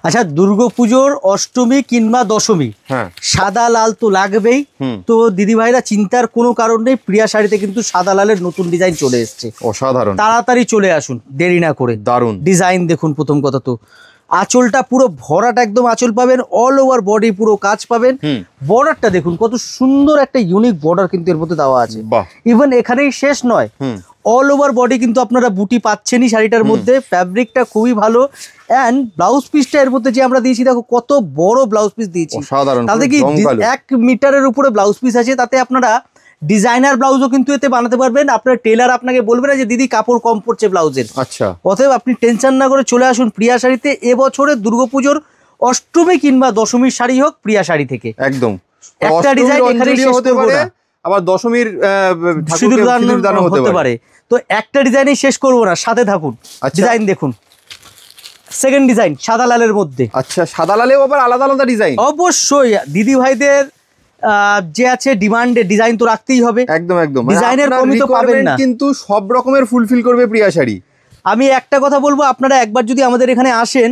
আচ্ছা, দুর্গাপুজোর অষ্টমী কিংবা দশমী সাদা লাল তো লাগবেই। তো দিদি ভাইরা চিন্তার কোনো কারণ নেই, প্রিয়া শাড়িতে কিন্তু সাদা লালের নতুন ডিজাইন চলে এসছে, অসাধারণ। তাড়াতাড়ি চলে আসুন, দেরি না করে। দারুণ ডিজাইন দেখুন। প্রথম কথা তো আঁচলটা পুরো ভরাট একদম আঁচল পাবেন, অল ওভার বডি পুরো কাজ পাবেন। বর্ডারটা দেখুন কত সুন্দর একটা ইউনিক বর্ডার কিন্তু এর মধ্যে দেওয়া আছে। ইভেন এখানেই শেষ নয়, অল ওভার বডি কিন্তু আপনারা বুটি পাচ্ছেনই শাড়িটার মধ্যে। ফ্যাব্রিকটা খুবই ভালো। অ্যান্ড ব্লাউজ পিসটা এর মধ্যে যে আমরা দিয়েছি, দেখো কত বড় ব্লাউজ পিস দিয়েছি। তাতে কি 1 মিটারের উপরে ব্লাউজ পিস আছে। তাতে আপনারা ডিজাইনার ব্লাউজও কিন্তু এতে বানাতে পারবেন। আপনার টেলার আপনাকে বলবে না যে দিদি কাপড় কম পড়ছে ব্লাউজের। আচ্ছা, অতএব আপনি টেনশন না করে চলে আসুন প্রিয়া শাড়িতে। এবছরের দুর্গাপুজোর অষ্টমী কিংবা দশমীর শাড়ি হোক, প্রিয়া শাড়ি থেকে একদম একটা ডিজাইন এখানেই শেষ করব না, আবার দশমীর সিঁদুরদান হতে পারে। তো একটা ডিজাইনই শেষ করব না, সাথে থাকুন। ডিজাইন দেখুন, সেকেন্ড ডিজাইন সাদা লালের মধ্যে। আচ্ছা, সাদা লালেও আবার আলাদা আলাদা ডিজাইন? অবশ্যই দিদি ভাইদের যে আছে ডিমান্ডে ডিজাইন তো রাখতেই হবে। একদম একদম, ডিজাইনের কমি তো পাবেন না, কিন্তু সব রকমের ফুলফিল করবে প্রিয়া শাড়ি। আমি একটা কথা বলবো, আপনারা একবার যদি আমাদের এখানে আসেন,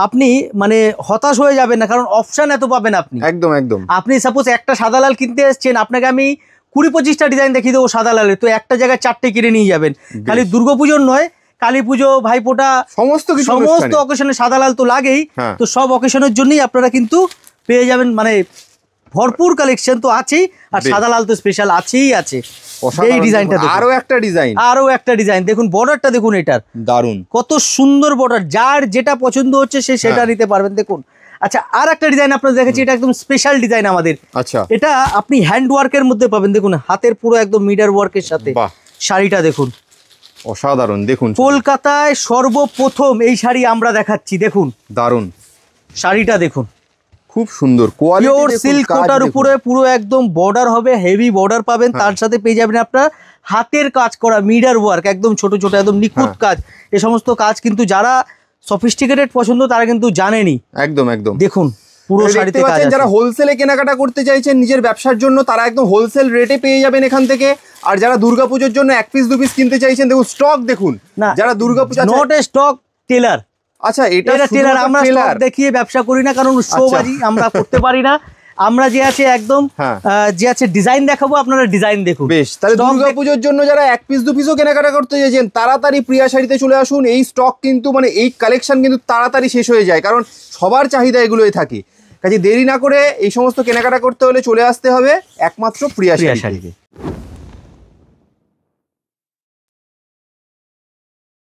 আপনি মানে হতাশ হয়ে যাবেন না, কারণ অপশন এত পাবেন আপনি। একদম একদম। আপনি সাপোজ একটা সাদা লাল কিনতে এসছেন, আপনাকে আমি 20-25টা ডিজাইন দেখিয়ে দেবো সাদা লালের, তো একটা জায়গায় 4টে কিনে নিয়ে যাবেন। খালি দুর্গাপুজোর নয়, কালী পুজো, ভাইফোঁটা, সমস্ত অকেশনে সাদা লাল তো লাগেই। তো সব অকেশনের জন্যই আপনারা কিন্তু পেয়ে যাবেন, মানে ভরপুর কালেকশন তো আছেই, আর সাদা লাল তো স্পেশাল আছেই আছে। এই ডিজাইনটা আরো একটা ডিজাইন দেখুন, বর্ডারটা দেখুন, এটার দারুন, কত সুন্দর বর্ডার। যার যেটা পছন্দ হচ্ছে সে সেটা নিতে পারবেন। দেখুন, আচ্ছা আর একটা ডিজাইন আপনাদের দেখেছি, এটা একদম স্পেশাল ডিজাইন আমাদের। আচ্ছা, এটা আপনি হ্যান্ড ওয়ার্কের মধ্যে পাবেন। দেখুন, হাতের পুরো একদম মিডার ওয়ার্কের সাথে শাড়িটা দেখুন, অসাধারণ। দেখুন, কলকাতায় সর্বপ্রথম এই শাড়ি আমরা দেখাচ্ছি। দেখুন, দারুন শাড়িটা দেখুন, খুব সুন্দর কোয়ালিটি, পিওর সিল্ক কোটার উপরে পুরো একদম বর্ডার হবে, হেভি বর্ডার পাবেন। তার সাথে পেয়ে যাবেন আপনার হাতের কাজ করা মিডার ওয়ার্ক, একদম ছোট ছোট একদম নিখুঁত কাজ। এই সমস্ত কাজ কিন্তু যারা সফিস্টিকেটেড পছন্দ তারা কিন্তু জানেনি। একদম একদম। দেখুন পুরো শাড়িতে কাজ আছে। যারা হোলসেলে কেনাকাটা করতে চাইছেন নিজের ব্যবসার জন্য, তারা একদম হোলসেল রেটে পেয়ে যাবেন এখান থেকে। আর যারা দুর্গাপুজোর জন্য 1 পিস 2 পিস কিনতে চাইছেন, দেখুন স্টক দেখুন। না, যারা দুর্গাপূজা নট এ স্টক, টেলার। আচ্ছা, এটা টেলার, আমরা স্টক দেখিয়ে ব্যবসা করি না, কারণ শোবাজি আমরা করতে পারি না। আমরা যে আছে একদম যে আছে ডিজাইন দেখাবো, আপনারা ডিজাইন দেখুন। বেশ, তাহলে দুর্গাপুজোর জন্য যারা 1 পিস 2 পিসও কেনাকাটা করতে চাইছেন, তাড়াতাড়ি প্রিয়া শাড়িতে চলে আসুন। এই স্টক কিন্তু, মানে এই কালেকশন কিন্তু তাড়াতাড়ি শেষ হয়ে যায়, কারণ সবার চাহিদা এগুলোই থাকে। কাজে দেরি না করে এই সমস্ত কেনাকাটা করতে হলে চলে আসতে হবে একমাত্র প্রিয়া শাড়িতে।